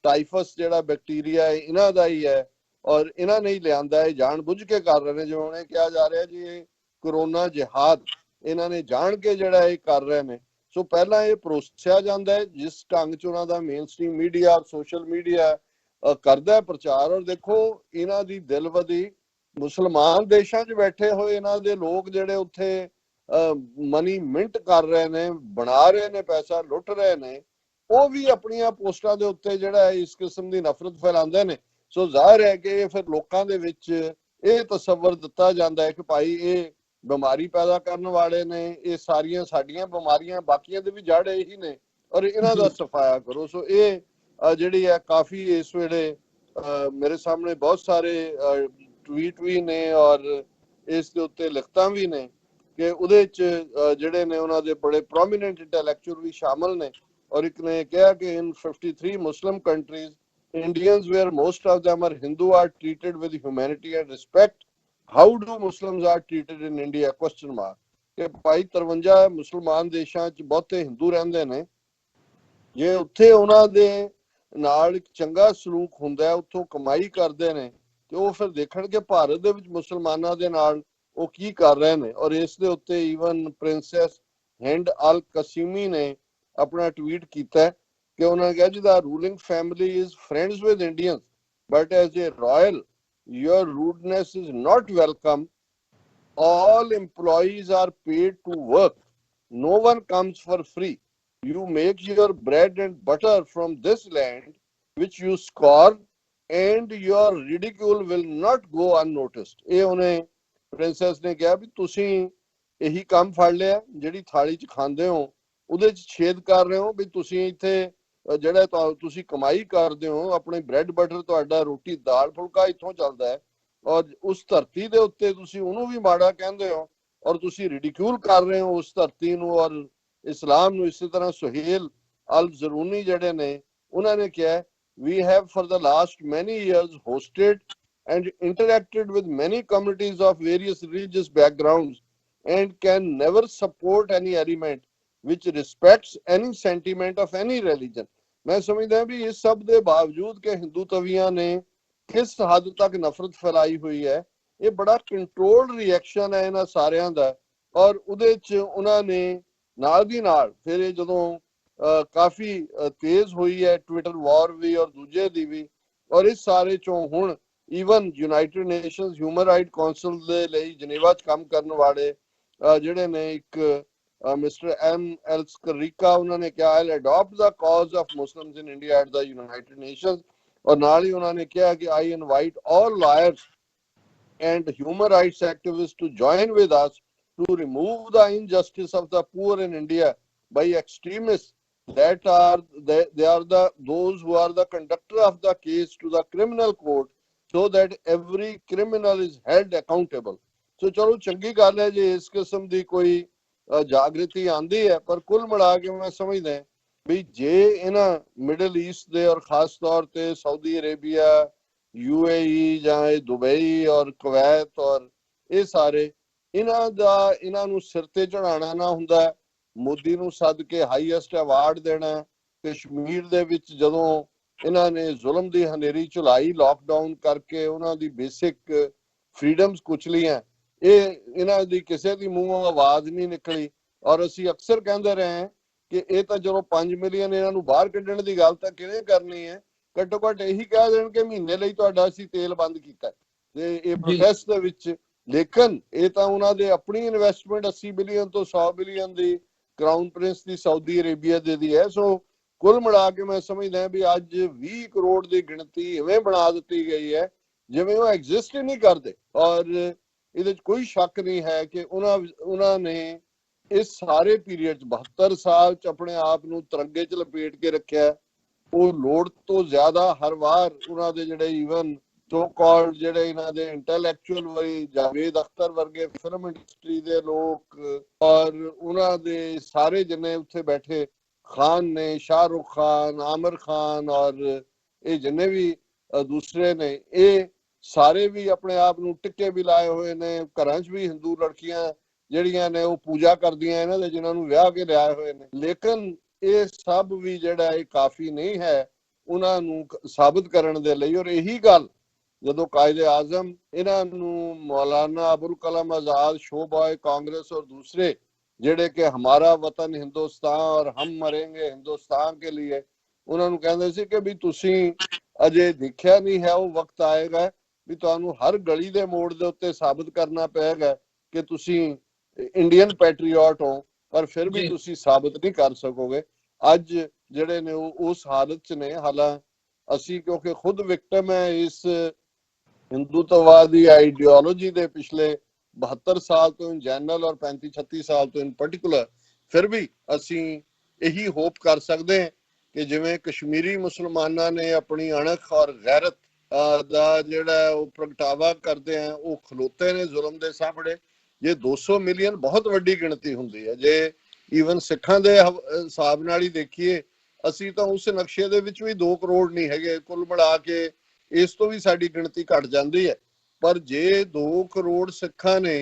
ਟਾਈਫਸ ਜਿਹੜਾ ਬੈਕਟੀਰੀਆ ਹੈ ਇਹਨਾਂ ਦਾ ਹੀ ਹੈ ਔਰ ਇਹਨਾਂ ਨੇ ਹੀ ਲਿਆਂਦਾ, ਇਹ ਜਾਣ ਬੁੱਝ ਕੇ ਕਰ ਰਹੇ ਨੇ। ਜਿਵੇਂ ਉਹਨੇ ਕਿਹਾ ਜਾ ਰਿਹਾ ਜੀ ਇਹ ਕਰੋਨਾ ਜਿਹਾਦ ਇਹਨਾਂ ਨੇ ਜਾਣ ਕੇ ਜਿਹੜਾ ਇਹ ਕਰ ਰਹੇ ਨੇ। ਸੋ ਪਹਿਲਾਂ ਇਹ ਪਰੋਸਿਆ ਜਾਂਦਾ ਹੈ ਜਿਸ ਢੰਗ 'ਚ ਉਹਨਾਂ ਦਾ mainstream media, social media ਕਰਦਾ ਹੈ ਪ੍ਰਚਾਰ। ਔਰ ਦੇਖੋ ਇਹਨਾਂ ਦੀ ਦਿਲਵਦੀ ਮੁਸਲਮਾਨ ਦੇਸ਼ਾਂ 'ਚ ਬੈਠੇ ਹੋਏ ਇਹਨਾਂ ਦੇ ਲੋਕ ਜਿਹੜੇ ਉੱਥੇ ਮਨੀ ਮਿੰਟ ਕਰ ਰਹੇ ਨੇ, ਬਣਾ ਰਹੇ ਨੇ, ਪੈਸਾ ਲੁੱਟ ਰਹੇ ਨੇ, ਉਹ ਵੀ ਆਪਣੀਆਂ ਪੋਸਟਾਂ ਦੇ ਉੱਤੇ ਜਿਹੜਾ ਇਸ ਕਿਸਮ ਦੀ ਨਫ਼ਰਤ ਫੈਲਾਉਂਦੇ ਨੇ। ਸੋ ਜ਼ਾਹਿਰ ਹੈ ਕਿ ਫਿਰ ਲੋਕਾਂ ਦੇ ਵਿੱਚ ਇਹ ਤਸੱਵਰ ਦਿੱਤਾ ਜਾਂਦਾ ਹੈ ਕਿ ਭਾਈ ਇਹ ਬਿਮਾਰੀ ਪੈਦਾ ਕਰਨ ਵਾਲੇ ਨੇ, ਇਹ ਸਾਰੀਆਂ ਸਾਡੀਆਂ ਬਿਮਾਰੀਆਂ ਬਾਕੀਆਂ ਦੇ ਵੀ ਜੜ ਇਹੀ ਨੇ ਔਰ ਇਹਨਾਂ ਦਾ ਸਫਾਇਆ ਕਰੋ। ਸੋ ਇਹ ਜਿਹੜੀ ਹੈ ਕਾਫੀ ਇਸ ਵੇਲੇ ਮੇਰੇ ਸਾਹਮਣੇ ਬਹੁਤ ਸਾਰੇ ਟਵੀਟ ਵੀ ਨੇ ਔਰ ਇਸ ਦੇ ਉੱਤੇ ਲਿਖਤਾਂ ਵੀ ਨੇ ਕਿ ਉਹਦੇ 'ਚ ਜਿਹੜੇ ਨੇ ਉਹਨਾਂ ਦੇ ਬੜੇ ਪ੍ਰੋਮੀਨੈਂਟ ਇੰਟੈਲੈਕਚੁਅਲ ਵੀ ਸ਼ਾਮਲ ਨੇ। ਔਰ ਇੱਕ ਨੇ ਕਿਹਾ ਕਿ ਇਨ 53 ਮੁਸਲਿਮ countries Indians where most of them are Hindu are treated with humanity and respect. How do Muslims are treated in India? Question mark। ਕਿ ਭਾਈ 53 ਮੁਸਲਮਾਨ ਦੇਸ਼ਾਂ 'ਚ ਬਹੁਤੇ ਹਿੰਦੂ ਰਹਿੰਦੇ ਨੇ, ਜੇ ਉੱਥੇ ਉਹਨਾਂ ਦੇ ਨਾਲ ਇੱਕ ਚੰਗਾ ਸਲੂਕ ਹੁੰਦਾ ਹੈ, ਉੱਥੋਂ ਕਮਾਈ ਕਰਦੇ ਨੇ, ਤੇ ਉਹ ਫਿਰ ਦੇਖਣਗੇ ਭਾਰਤ ਦੇ ਵਿੱਚ ਮੁਸਲਮਾਨਾਂ ਦੇ ਨਾਲ ਉਹ ਕੀ ਕਰ ਰਹੇ ਨੇ। ਔਰ ਇਸ ਦੇ ਉੱਤੇ even princess Hind Al Qasimi ਨੇ ਆਪਣਾ ਟਵੀਟ ਕੀਤਾ ਕਿ ਉਹਨਾਂ ਨੇ ਕਿਹਾ ਜੀ ਦਾ ruling family is friends with Indians but as a royal your rudeness is not welcome. All employees are paid to work. No one comes for free. You make your bread and butter from this land which you scorn and your ridicule will not go unnoticed। ਇਹ ਉਹਨੇ princess ਨੇ ਕਿਹਾ ਵੀ ਤੁਸੀਂ ਇਹੀ ਕੰਮ ਫੜ ਲਿਆ, ਜਿਹੜੀ ਥਾਲੀ 'ਚ ਖਾਂਦੇ ਹੋ ਉਹਦੇ 'ਚ ਛੇਦ ਕਰ ਰਹੇ ਹੋ, ਵੀ ਤੁਸੀਂ ਇੱਥੇ ਜਿਹੜਾ ਤੁਸੀਂ ਕਮਾਈ ਕਰਦੇ ਹੋ, ਆਪਣੇ ਬ੍ਰੈਡ ਬਟਰ ਤੁਹਾਡਾ ਰੋਟੀ ਦਾਲ ਫੁਲਕਾ ਇੱਥੋਂ ਚੱਲਦਾ ਹੈ ਔਰ ਉਸ ਧਰਤੀ ਦੇ ਉੱਤੇ ਤੁਸੀਂ ਉਹਨੂੰ ਵੀ ਮਾੜਾ ਕਹਿੰਦੇ ਹੋ ਔਰ ਤੁਸੀਂ ਰਿਡੀਕਿਊਲ ਕਰ ਰਹੇ ਹੋ ਉਸ ਧਰਤੀ ਨੂੰ ਔਰ ਇਸਲਾਮ ਨੂੰ। ਇਸੇ ਤਰ੍ਹਾਂ ਸੁਹੇਲ ਅਲ ਜ਼ਰੂਨੀ ਜਿਹੜੇ ਨੇ ਉਹਨਾਂ ਨੇ ਕਿਹਾ we have for the last many years hosted and interacted with many communities of various religious backgrounds and can never support any element which respects any sentiment of any religion। मैं समझदा भी इस सब दे बावजूद के हिंदू तवियां ने किस हद तक नफरत फैलाई हुई है, ये बड़ा कंट्रोल्ड रिएक्शन है इन्हां सारियां दा। और उहदे च उन्हां ने नाल दी नाल फिर जदों काफी तेज हुई है ट्विटर वॉर भी और दूजे दी भी, और इस सारे चों हुण even United Nations human right council दे लई जनेवा च काम करन वाले ਜਿਹੜੇ ਨੇ ਇੱਕ ਮਿਸਟਰ M.L. ਸਕਰੀਕਾ, ਉਹਨਾਂ ਨੇ ਕਿਹਾ I'll adopt the cause of Muslims in India at the United Nations। ਔਰ ਨਾਲ ਹੀ ਉਹਨਾਂ ਨੇ ਕਿਹਾ ਕਿ I invite all lawyers and human rights activists to join with us to remove the injustice of the poor in India by extremists that are those who are the conductor of the case to the criminal court so that every criminal is held accountable। ਸੋ ਚਲੋ ਚੰਗੀ ਗੱਲ ਹੈ ਜੇ ਇਸ ਕਿਸਮ ਦੀ ਕੋਈ ਜਾਗ੍ਰਿਤੀ ਆਂਦੀ ਹੈ, ਪਰ ਕੁੱਲ ਮਿਲਾ ਕੇ ਮੈਂ ਸਮਝਦਾ ਵੀ ਜੇ ਇਹਨਾਂ ਮਿਡਲ ਈਸਟ ਦੇ ਔਰ ਖਾਸ ਤੌਰ ਤੇ ਸਾਊਦੀ ਅਰੇਬੀਆ, UAE ਜਾਂ ਇਹ ਦੁਬਈ ਔਰ ਕੁਵੈਤ ਔਰ ਇਹ ਸਾਰੇ ਇਹਨਾਂ ਨੂੰ ਸਿਰ ਤੇ ਚੜਾਉਣਾ ਨਾ ਹੁੰਦਾ, ਮੋਦੀ ਨੂੰ ਸੱਦ ਕੇ ਹਾਈਐਸਟ ਅਵਾਰਡ ਦੇਣਾ। ਕਸ਼ਮੀਰ ਦੇ ਵਿੱਚ ਜਦੋਂ ਇਹਨਾਂ ਨੇ ਜ਼ੁਲਮ ਦੀ ਹਨੇਰੀ ਝੁਲਾਈ, ਲਾਕਡਾਊਨ ਕਰਕੇ ਉਹਨਾਂ ਦੀ ਬੇਸਿਕ ਫਰੀडम्स ਕੁਚਲੀਆਂ, ਇਹਨਾਂ ਦੀ ਕਿਸੇ ਦੀ ਮੂੰਹੋਂ ਆਵਾਜ਼ ਨਹੀਂ ਨਿਕਲੀ। ਔਰ ਅਸੀਂ ਅਕਸਰ ਕਹਿੰਦੇ ਰਹੇ ਹਾਂ ਕਿ ਇਹ ਤਾਂ ਜਦੋਂ 5 ਮਿਲੀਅਨ ਇਹਨਾਂ ਨੂੰ ਬਾਹਰ ਕੱਢਣ ਦੀ ਗੱਲ ਤਾਂ ਕਿਵੇਂ ਕਰਨੀ ਹੈ, ਘੱਟੋ ਘੱਟ ਇਹੀ ਕਹਿ ਦੇਣ ਕਿ ਮਹੀਨੇ ਲਈ ਤੁਹਾਡਾ ਅਸੀਂ ਤੇਲ ਬੰਦ ਕੀਤਾ ਤੇ ਇਹ ਪ੍ਰੋਟੈਸਟ ਦੇ ਵਿੱਚ। ਲੇਕਿਨ ਇਹ ਤਾਂ ਉਹਨਾਂ ਦੇ ਆਪਣੀ ਇਨਵੈਸਟਮੈਂਟ 80 ਬਿਲੀਅਨ ਤੋਂ 100 ਬਿਲੀਅਨ ਦੀ ਕਰਾਊਨ ਪ੍ਰਿੰਸ ਦੀ ਸਾਊਦੀ ਅਰੇਬੀਆ ਦੀ ਹੈ। ਸੋ ਕੁੱਲ ਮਿਲਾ ਕੇ ਮੈਂ ਸਮਝਦਾ ਵੀ ਅੱਜ 20 ਕਰੋੜ ਦੀ ਗਿਣਤੀ ਇਵੇਂ ਬਣਾ ਦਿੱਤੀ ਗਈ ਹੈ ਜਿਵੇਂ ਉਹ ਐਗਜ਼ਿਸਟ ਹੀ ਨਹੀਂ ਕਰਦੇ। ਔਰ ਇਹਦੇ 'ਚ ਕੋਈ ਸ਼ੱਕ ਨਹੀਂ ਹੈ ਕਿ ਉਹਨਾਂ ਨੇ ਇਸ ਸਾਰੇ ਪੀਰੀਅਡ 'ਚ 72 ਸਾਲ 'ਚ ਆਪਣੇ ਆਪ ਨੂੰ ਤਿਰੰਗੇ 'ਚ ਲਪੇਟ ਕੇ ਰੱਖਿਆ। ਉਹ ਲੋੜ ਤੋਂ ਜ਼ਿਆਦਾ ਹਰ ਵਾਰ ਉਹਨਾਂ ਦੇ ਜਿਹੜੇ ਈਵਨ ਸੋ ਕਾਲਡ ਜਿਹੜੇ ਇਹਨਾਂ ਦੇ ਇੰਟੈਲੈਕਚੁਅਲ ਵਈ ਜਾਵੇਦ ਅਖਤਰ ਵਰਗੇ ਫਿਲਮ ਇੰਡਸਟਰੀ ਦੇ ਲੋਕ ਔਰ ਉਹਨਾਂ ਦੇ ਸਾਰੇ ਜਿੰਨੇ ਉੱਥੇ ਬੈਠੇ ਖਾਨ ਨੇ, ਸ਼ਾਹਰੁਖ ਖਾਨ, ਆਮਿਰ ਖਾਨ ਔਰ ਇਹ ਜਿੰਨੇ ਵੀ ਦੂਸਰੇ ਨੇ, ਇਹ ਸਾਰੇ ਵੀ ਆਪਣੇ ਆਪ ਨੂੰ ਟਿੱਕੇ ਵੀ ਲਾਏ ਹੋਏ ਨੇ। ਘਰਾਂ 'ਚ ਵੀ ਹਿੰਦੂ ਲੜਕੀਆਂ ਜਿਹੜੀਆਂ ਨੇ ਉਹ ਪੂਜਾ ਕਰਦੀਆਂ ਇਹਨਾਂ ਦੇ, ਜਿਨ੍ਹਾਂ ਨੂੰ ਵਿਆਹ ਕੇ ਲਿਆਏ ਹੋਏ ਨੇ। ਲੇਕਿਨ ਇਹ ਸਭ ਵੀ ਜਿਹੜਾ ਇਹ ਕਾਫੀ ਨਹੀਂ ਹੈ ਉਹਨਾਂ ਨੂੰ ਸਾਬਤ ਕਰਨ ਦੇ ਲਈ। ਔਰ ਇਹੀ ਗੱਲ ਜਦੋਂ ਕਾਇਦੇ ਆਜ਼ਮ ਇਹਨਾਂ ਨੂੰ ਮੌਲਾਨਾ ਅਬੁਲ ਕਲਾਮ ਆਜ਼ਾਦ, ਸ਼ੋਬਾਏ ਕਾਂਗਰਸ ਔਰ ਦੂਸਰੇ ਜਿਹੜੇ ਕਿ ਹਮਾਰਾ ਵਤਨ ਹਿੰਦੁਸਤਾਨ ਔਰ ਹਮ ਮਰੇਂਗੇ ਹਿੰਦੁਸਤਾਨ ਕੇ लिए, ਉਹਨਾਂ ਨੂੰ ਕਹਿੰਦੇ ਸੀ ਕਿ ਵੀ ਤੁਸੀਂ ਅਜੇ ਦੇਖਿਆ ਨਹੀਂ ਹੈ, ਉਹ ਵਕਤ ਆਏਗਾ ਵੀ ਤੁਹਾਨੂੰ ਹਰ ਗਲੀ ਦੇ ਮੋੜ ਦੇ ਉੱਤੇ ਸਾਬਤ ਕਰਨਾ ਪਏਗਾ ਕਿ ਤੁਸੀਂ ਇੰਡੀਅਨ ਪੈਟਰੀਓਟ ਹੋ, ਪਰ ਫਿਰ ਵੀ ਤੁਸੀਂ ਸਾਬਤ ਨਹੀਂ ਕਰ ਸਕੋਗੇ। ਅੱਜ ਜਿਹੜੇ ਨੇ ਉਹ ਉਸ ਹਾਲਤ 'ਚ ਨੇ। ਹਾਲਾਂਕਿ ਅਸੀਂ ਕਿਉਂਕਿ ਖੁਦ ਵਿਕਟਮ ਹੈ ਇਸ ਹਿੰਦੂਤਵਾਦੀ ਆਈਡੀਓਲੋਜੀ ਦੇ ਪਿਛਲੇ 72 ਸਾਲ ਤੋਂ ਇਨ ਜਨਰਲ ਔਰ 35-36 ਸਾਲ ਤੋਂ ਇਨ ਪਾਰਟਿਕੂਲਰ, ਫਿਰ ਵੀ ਅਸੀਂ ਇਹੀ ਹੋਪ ਕਰ ਸਕਦੇ ਹਾਂ ਕਿ ਜਿਵੇਂ ਕਸ਼ਮੀਰੀ ਮੁਸਲਮਾਨਾਂ ਨੇ ਆਪਣੀ ਅਣਖ ਔਰ ਗੈਰਤ ਦਾ ਜਿਹੜਾ ਉਹ ਪ੍ਰਗਟਾਵਾ ਕਰਦੇ ਆ, ਉਹ ਖਲੋਤੇ ਨੇ ਜ਼ੁਲਮ ਦੇ ਸਾਹਮਣੇ। ਜੇ 200 ਮਿਲੀਅਨ ਬਹੁਤ ਵੱਡੀ ਗਿਣਤੀ ਹੁੰਦੀ ਹੈ, ਜੇ ਈਵਨ ਸਿੱਖਾਂ ਦੇ ਹਿਸਾਬ ਨਾਲ ਹੀ ਦੇਖੀਏ ਅਸੀਂ ਤਾਂ ਉਸ ਨਕਸ਼ੇ ਦੇ ਵਿੱਚ ਵੀ 2 ਕਰੋੜ ਨਹੀਂ ਹੈਗੇ। ਕੁੱਲ ਮਿਲਾ ਕੇ ਇਸ ਤੋਂ ਵੀ ਸਾਡੀ ਗਿਣਤੀ ਘਟ ਜਾਂਦੀ ਹੈ। ਪਰ ਜੇ 2 ਕਰੋੜ ਸਿੱਖਾਂ ਨੇ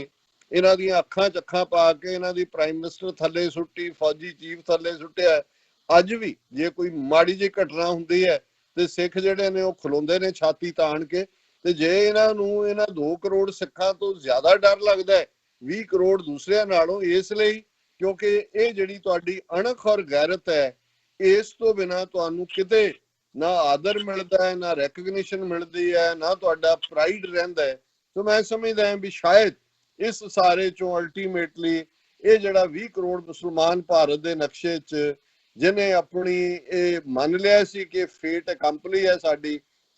ਇਹਨਾਂ ਦੀਆਂ ਅੱਖਾਂ 'ਚ ਅੱਖਾਂ ਪਾ ਕੇ ਇਹਨਾਂ ਦੀ ਪ੍ਰਾਈਮ ਮਿਨਿਸਟਰ ਥੱਲੇ ਸੁੱਟੀ, ਫੌਜੀ ਚੀਫ ਥੱਲੇ ਸੁੱਟਿਆ, ਅੱਜ ਵੀ ਜੇ ਕੋਈ ਮਾੜੀ ਜਿਹੀ ਘਟਨਾ ਹੁੰਦੀ ਹੈ ਤੇ ਸਿੱਖ ਜਿਹੜੇ ਨੇ ਉਹ ਖਲੋਂਦੇ ਨੇ ਛਾਤੀ ਤਾਣ ਕੇ। ਤੇ ਜੇ ਇਹਨਾਂ ਨੂੰ ਇਹਨਾਂ 2 ਕਰੋੜ ਸਿੱਖਾਂ ਤੋਂ ਜ਼ਿਆਦਾ ਡਰ ਲੱਗਦਾ ਹੈ 20 ਕਰੋੜ ਦੂਸਰਿਆਂ ਨਾਲੋਂ, ਇਸ ਲਈ ਕਿਉਂਕਿ ਇਹ ਜਿਹੜੀ ਤੁਹਾਡੀ ਅਣਖ ਔਰ ਗੈਰਤ ਹੈ, ਇਸ ਤੋਂ ਬਿਨਾਂ ਤੁਹਾਨੂੰ ਕਿਤੇ ਨਾ ਆਦਰ ਮਿਲਦਾ ਹੈ, ਨਾ ਰੈਕਗਨੀਸ਼ਨ ਮਿਲਦੀ ਹੈ, ਨਾ ਤੁਹਾਡਾ ਪ੍ਰਾਈਡ ਰਹਿੰਦਾ ਹੈ। ਸੋ ਮੈਂ ਸਮਝਦਾ ਹਾਂ ਵੀ ਸ਼ਾਇਦ ਇਸ ਸਾਰੇ ਚੋਂ ਅਲਟੀਮੇਟਲੀ ਇਹ ਜਿਹੜਾ 20 ਕਰੋੜ ਮੁਸਲਮਾਨ ਭਾਰਤ ਦੇ ਨਕਸ਼ੇ 'ਚ ਜਿਹਨੇ ਆਪਣੀ ਇਹ ਮੰਨ ਲਿਆ ਸੀ ਕਿ ਫੇਟ ਅਕੰਪਲੀ ਹੈ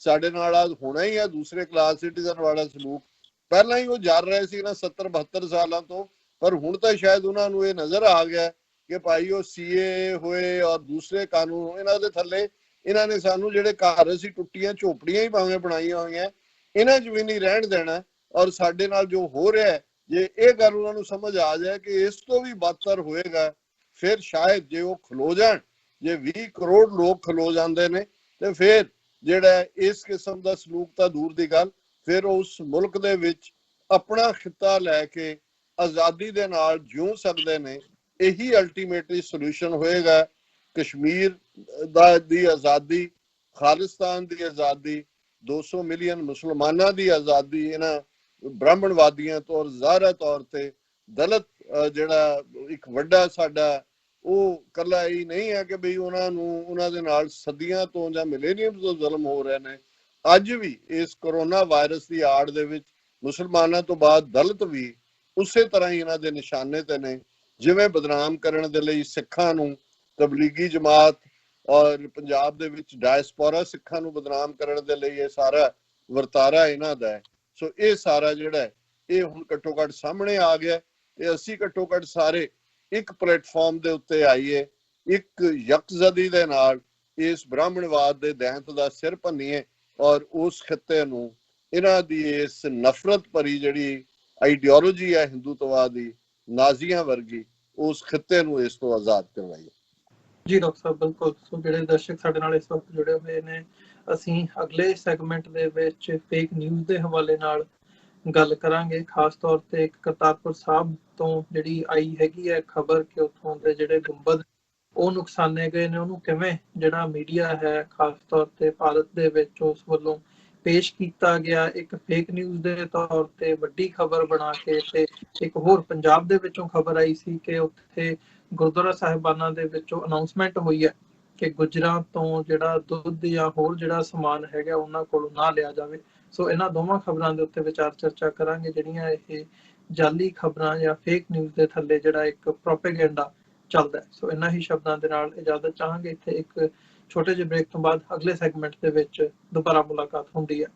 ਸਾਡੇ ਨਾਲ ਆ ਹੋਣਾ ਹੀ ਆ ਦੂਸਰੇ ਕਲਾਸ ਸਿਟੀਜ਼ਨ ਵਾਲਾ ਸਲੂਕ, ਪਹਿਲਾਂ ਹੀ ਉਹ ਜਰ ਰਹੇ ਸੀ ਨਾ 70-72 ਸਾਲਾਂ ਤੋਂ। ਪਰ ਹੁਣ ਤਾਂ ਸ਼ਾਇਦ ਉਹਨਾਂ ਨੂੰ ਇਹ ਨਜ਼ਰ ਆ ਗਿਆ ਕਿ ਭਾਈ ਉਹ CAA ਹੋਏ ਔਰ ਦੂਸਰੇ ਕਾਨੂੰਨ, ਇਹਨਾਂ ਦੇ ਥੱਲੇ ਇਹਨਾਂ ਨੇ ਸਾਨੂੰ ਜਿਹੜੇ ਘਰ ਅਸੀਂ ਟੁੱਟੀਆਂ ਝੋਪੜੀਆਂ ਹੀ ਭਾਵੇਂ ਬਣਾਈਆਂ ਹੋਈਆਂ, ਇਹਨਾਂ 'ਚ ਵੀ ਨਹੀਂ ਰਹਿਣ ਦੇਣਾ। ਔਰ ਸਾਡੇ ਨਾਲ ਜੋ ਹੋ ਰਿਹਾ, ਜੇ ਇਹ ਗੱਲ ਉਹਨਾਂ ਨੂੰ ਸਮਝ ਆ ਜਾਏ ਕਿ ਇਸ ਤੋਂ ਵੀ ਬਦਤਰ ਹੋਏਗਾ, ਫਿਰ ਸ਼ਾਇਦ ਜੇ ਉਹ ਖਲੋ ਜਾਣ, ਜੇ 20 ਕਰੋੜ ਲੋਕ ਖਲੋ ਜਾਂਦੇ ਨੇ ਤੇ ਫਿਰ ਜਿਹੜਾ ਇਸ ਕਿਸਮ ਦਾ ਸਲੂਕ ਤਾਂ ਦੂਰ ਦੀ ਗੱਲ, ਫਿਰ ਉਸ ਮੁਲਕ ਦੇ ਵਿੱਚ ਆਪਣਾ ਖਿੱਤਾ ਲੈ ਕੇ ਆਜ਼ਾਦੀ ਦੇ ਨਾਲ ਜਿਉ ਸਕਦੇ ਨੇ। ਇਹੀ ਅਲਟੀਮੇਟਲੀ ਸੋਲੂਸ਼ਨ ਹੋਏਗਾ ਕਸ਼ਮੀਰ ਦੀ ਆਜ਼ਾਦੀ, ਖਾਲਿਸਤਾਨ ਦੀ ਆਜ਼ਾਦੀ, 200 ਮਿਲੀਅਨ ਮੁਸਲਮਾਨਾਂ ਦੀ ਆਜ਼ਾਦੀ, ਇਹਨਾਂ ਬ੍ਰਾਹਮਣਵਾਦੀਆਂ ਤੋਂ ਜ਼ਾਹਰਾ ਤੌਰ ਤੇ ਦਲਿਤ ਜਿਹੜਾ ਇੱਕ ਵੱਡਾ ਸਾਡਾ ਉਹ ਕੱਲਾ ਹੀ ਨਹੀਂ ਹੈ ਕਿ ਬਈ ਉਹਨਾਂ ਦੇ ਨਾਲ ਸਦੀਆਂ ਤੋਂ ਜਾਂ ਮਿਲੇਨੀਅਮ ਤੋਂ ਜ਼ੁਲਮ ਹੋ ਰਹੇ ਨੇ। ਅੱਜ ਵੀ ਇਸ ਕਰੋਨਾ ਵਾਇਰਸ ਦੀ ਆੜ ਦੇ ਵਿੱਚ ਮੁਸਲਮਾਨਾਂ ਤੋਂ ਬਾਅਦ ਦਲਿਤ ਵੀ ਉਸੇ ਤਰ੍ਹਾਂ ਹੀ ਇਹਨਾਂ ਦੇ ਨਿਸ਼ਾਨੇ ਤੇ ਨੇ। ਜਿਵੇਂ ਬਦਨਾਮ ਕਰਨ ਦੇ ਲਈ ਸਿੱਖਾਂ ਨੂੰ ਤਬਲੀਗੀ ਜਮਾਤ ਔਰ ਪੰਜਾਬ ਦੇ ਵਿੱਚ ਡਾਇਸਪੋਰਾ ਸਿੱਖਾਂ ਨੂੰ ਬਦਨਾਮ ਕਰਨ ਦੇ ਲਈ ਇਹ ਸਾਰਾ ਵਰਤਾਰਾ ਇਹਨਾਂ ਦਾ ਹੈ। ਸੋ ਇਹ ਸਾਰਾ ਜਿਹੜਾ ਇਹ ਹੁਣ ਘੱਟੋ ਘੱਟ ਸਾਹਮਣੇ ਆ ਗਿਆ ਤੇ ਅਸੀਂ ਘੱਟੋ ਘੱਟ ਸਾਰੇ ਇੱਕ ਪਲੇਟਫਾਰਮ ਦੇ ਉੱਤੇ ਆਈਏ, ਇੱਕ ਯਕਜ਼ਦੀ ਦੇ ਨਾਲ ਇਸ ਬ੍ਰਾਹਮਣਵਾਦ ਦੇ ਦੈਂਤ ਦਾ ਸਿਰ ਭੰਨੀਏ ਔਰ ਉਸ ਖਿੱਤੇ ਨੂੰ ਇਹਨਾਂ ਦੀ ਇਸ ਨਫ਼ਰਤ ਭਰੀ ਜਿਹੜੀ ਆਈਡੀਓਲੋਜੀ ਹੈ ਹਿੰਦੂਤਵਾਦ ਦੀ, ਨਾਜ਼ੀਆਂ ਵਰਗੀ, ਉਸ ਖਿੱਤੇ ਨੂੰ ਇਸ ਤੋਂ ਆਜ਼ਾਦ ਕਰਵਾਈਏ। ਜੀ ਡਾਕਟਰ ਸਾਹਿਬ, ਬਿਲਕੁਲ। ਸੋ ਜਿਹੜੇ ਦਰਸ਼ਕ ਸਾਡੇ ਨਾਲ ਇਸ ਵਕਤ ਜੁੜੇ ਹੋਏ ਨੇ, ਅਸੀਂ ਅਗਲੇ ਸੈਗਮੈਂਟ ਦੇ ਵਿੱਚ ਫੇਕ ਨਿਊਜ਼ ਦੇ ਹਵਾਲੇ ਨਾਲ ਗੱਲ ਕਰਾਂਗੇ। ਖਾਸ ਤੌਰ ਤੇ ਇੱਕ ਕਰਤਾਰਪੁਰ ਸਾਹਿਬ ਤੋਂ ਜਿਹੜੀ ਆਈ ਹੈਗੀ ਹੈ ਖਬਰ ਕਿ ਉੱਥੋਂ ਦੇ ਜਿਹੜੇ ਗੁੰਬਦ ਉਹ ਨੁਕਸਾਨੇ ਗਏ ਨੇ, ਉਹਨੂੰ ਕਿਵੇਂ ਜਿਹੜਾ ਮੀਡੀਆ ਹੈ ਖਾਸ ਤੌਰ ਤੇ ਭਾਰਤ ਦੇ ਵਿੱਚ ਉਸ ਵੱਲੋਂ ਪੇਸ਼ ਕੀਤਾ ਗਿਆ ਇੱਕ ਫੇਕ ਨਿਊਜ਼ ਦੇ ਤੌਰ ਤੇ ਵੱਡੀ ਖਬਰ ਬਣਾ ਕੇ। ਤੇ ਇੱਕ ਹੋਰ ਪੰਜਾਬ ਦੇ ਵਿੱਚੋਂ ਖਬਰ ਆਈ ਸੀ ਕਿ ਉੱਥੇ ਗੁਰਦੁਆਰਾ ਸਾਹਿਬਾਨਾਂ ਦੇ ਵਿੱਚੋਂ ਅਨਾਉਂਸਮੈਂਟ ਹੋਈ ਹੈ ਕਿ ਗੁੱਜਰਾਂ ਤੋਂ ਜਿਹੜਾ ਦੁੱਧ ਜਾਂ ਹੋਰ ਜਿਹੜਾ ਸਮਾਨ ਹੈਗਾ ਉਹਨਾਂ ਕੋਲੋਂ ਨਾ ਲਿਆ ਜਾਵੇ। ਸੋ ਇਹਨਾਂ ਦੋਵਾਂ ਖਬਰਾਂ ਦੇ ਉੱਤੇ ਵਿਚਾਰ ਚਰਚਾ ਕਰਾਂਗੇ, ਜਿਹੜੀਆਂ ਇਹ ਜਾਲੀ ਖਬਰਾਂ ਜਾਂ ਫੇਕ ਨਿਊਜ਼ ਦੇ ਥੱਲੇ ਜਿਹੜਾ ਇੱਕ ਪ੍ਰੋਪੇਗੈਂਡਾ ਚੱਲਦਾ ਹੈ। ਸੋ ਇਹਨਾਂ ਹੀ ਸ਼ਬਦਾਂ ਦੇ ਨਾਲ ਇਜਾਜ਼ਤ ਚਾਹਾਂਗੇ। ਇੱਥੇ ਇੱਕ ਛੋਟੇ ਜਿਹੇ ਬ੍ਰੇਕ ਤੋਂ ਬਾਅਦ ਅਗਲੇ ਸੈਗਮੈਂਟ ਦੇ ਵਿੱਚ ਦੁਬਾਰਾ ਮੁਲਾਕਾਤ ਹੁੰਦੀ ਹੈ।